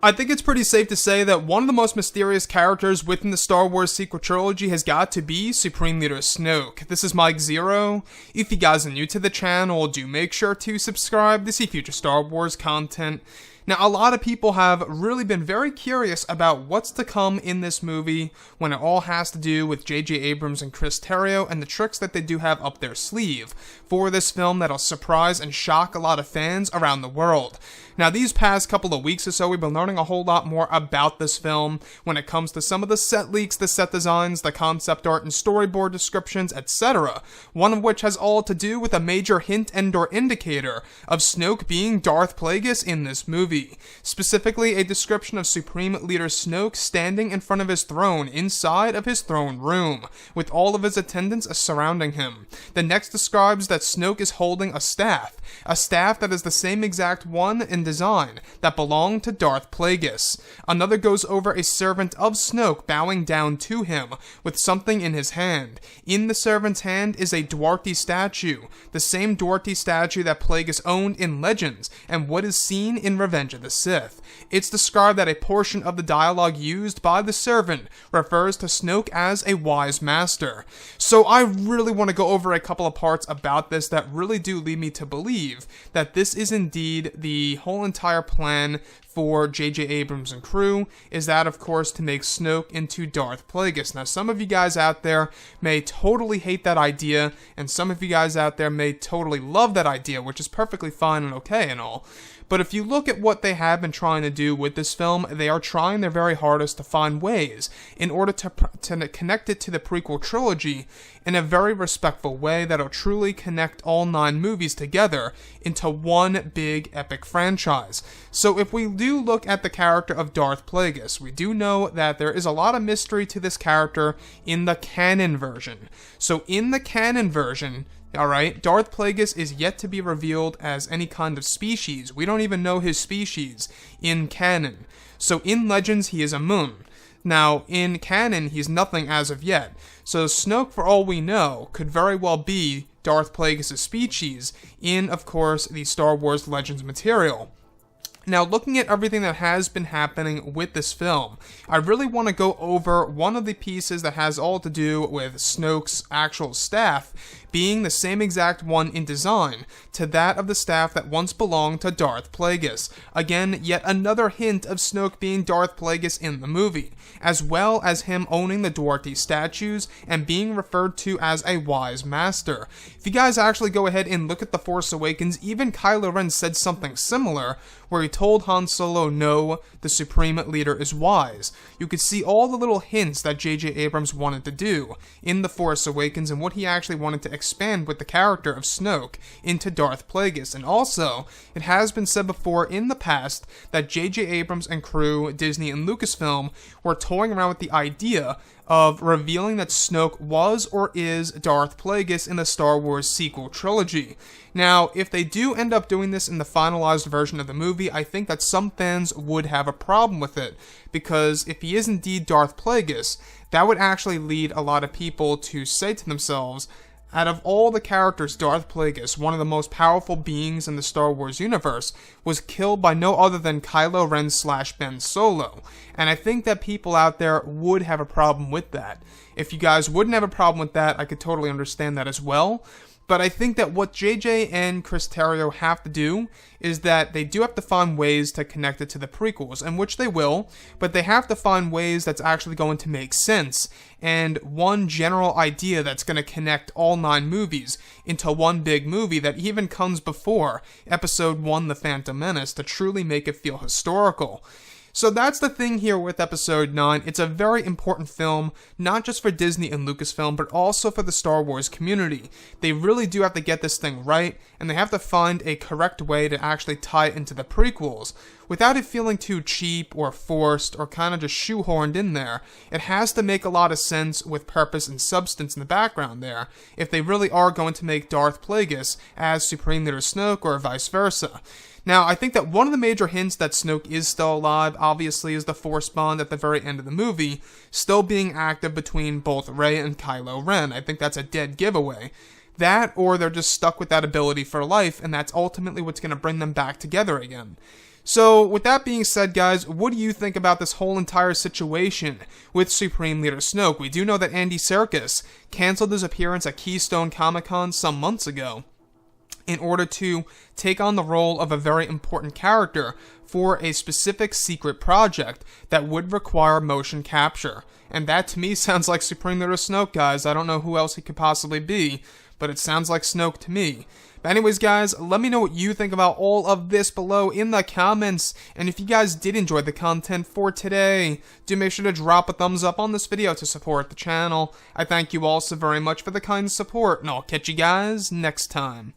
I think it's pretty safe to say that one of the most mysterious characters within the Star Wars sequel trilogy has got to be Supreme Leader Snoke. This is Mike Zero. If you guys are new to the channel, do make sure to subscribe to see future Star Wars content. Now, a lot of people have really been very curious about what's to come in this movie when it all has to do with J.J. Abrams and Chris Terrio and the tricks that they do have up their sleeve for this film that'll surprise and shock a lot of fans around the world. Now, these past couple of weeks or so, we've been learning a whole lot more about this film when it comes to some of the set leaks, the set designs, the concept art and storyboard descriptions, etc. One of which has all to do with a major hint and/or indicator of Snoke being Darth Plagueis in this movie. Specifically, a description of Supreme Leader Snoke standing in front of his throne inside of his throne room, with all of his attendants surrounding him. The next describes that Snoke is holding a staff that is the same exact one in design that belonged to Darth Plagueis. Another goes over a servant of Snoke bowing down to him with something in his hand. In the servant's hand is a DARTH statue, the same DARTH statue that Plagueis owned in Legends and what is seen in Revenge of the Sith. It's described that a portion of the dialogue used by the servant refers to Snoke as a wise master. So I really want to go over a couple of parts about this that really do lead me to believe that this is indeed the whole entire plan for J.J. Abrams and crew, is that, of course, to make Snoke into Darth Plagueis. Now, some of you guys out there may totally hate that idea, and some of you guys out there may totally love that idea, which is perfectly fine and okay and all. But if you look at what they have been trying to do with this film, they are trying their very hardest to find ways in order to connect it to the prequel trilogy in a very respectful way that'll truly connect all 9 movies together into one big epic franchise. So if we do look at the character of Darth Plagueis, we do know that there is a lot of mystery to this character in the canon version. So in the canon version, alright, Darth Plagueis is yet to be revealed as any kind of species. We don't even know his species in canon. So in Legends, he is a moon. Now, in canon, he's nothing as of yet. So Snoke, for all we know, could very well be Darth Plagueis' species in, of course, the Star Wars Legends material. Now, looking at everything that has been happening with this film, I really want to go over one of the pieces that has all to do with Snoke's actual staff being the same exact one in design to that of the staff that once belonged to Darth Plagueis. Again, yet another hint of Snoke being Darth Plagueis in the movie, as well as him owning the DARTH statues and being referred to as a wise master. If you guys actually go ahead and look at The Force Awakens, even Kylo Ren said something similar, where he told Han Solo, no, the Supreme Leader is wise. You could see all the little hints that J.J. Abrams wanted to do in The Force Awakens and what he actually wanted to expand with the character of Snoke into Darth Plagueis. And also, it has been said before in the past that J.J. Abrams and crew, Disney and Lucasfilm, were toying around with the idea of revealing that Snoke was or is Darth Plagueis in the Star Wars sequel trilogy. Now, if they do end up doing this in the finalized version of the movie, I think that some fans would have a problem with it, because if he is indeed Darth Plagueis, that would actually lead a lot of people to say to themselves, out of all the characters, Darth Plagueis, one of the most powerful beings in the Star Wars universe, was killed by no other than Kylo Ren / Ben Solo. And I think that people out there would have a problem with that. If you guys wouldn't have a problem with that, I could totally understand that as well. But I think that what JJ and Chris Terrio have to do is that they do have to find ways to connect it to the prequels, and which they will, but they have to find ways that's actually going to make sense, and one general idea that's going to connect all 9 movies into one big movie that even comes before Episode 1, The Phantom Menace, to truly make it feel historical. So that's the thing here with Episode 9. It's a very important film, not just for Disney and Lucasfilm, but also for the Star Wars community. They really do have to get this thing right, and they have to find a correct way to actually tie it into the prequels, without it feeling too cheap or forced or kind of just shoehorned in there. It has to make a lot of sense with purpose and substance in the background there, if they really are going to make Darth Plagueis as Supreme Leader Snoke or vice versa. Now, I think that one of the major hints that Snoke is still alive, obviously, is the Force bond at the very end of the movie, still being active between both Rey and Kylo Ren. I think that's a dead giveaway. That, or they're just stuck with that ability for life, and that's ultimately what's going to bring them back together again. So, with that being said, guys, what do you think about this whole entire situation with Supreme Leader Snoke? We do know that Andy Serkis canceled his appearance at Keystone Comic-Con some months ago in order to take on the role of a very important character for a specific secret project that would require motion capture. And that to me sounds like Supreme Leader Snoke, guys. I don't know who else he could possibly be, but it sounds like Snoke to me. But anyways, guys, let me know what you think about all of this below in the comments. And if you guys did enjoy the content for today, do make sure to drop a thumbs up on this video to support the channel. I thank you all so very much for the kind support, and I'll catch you guys next time.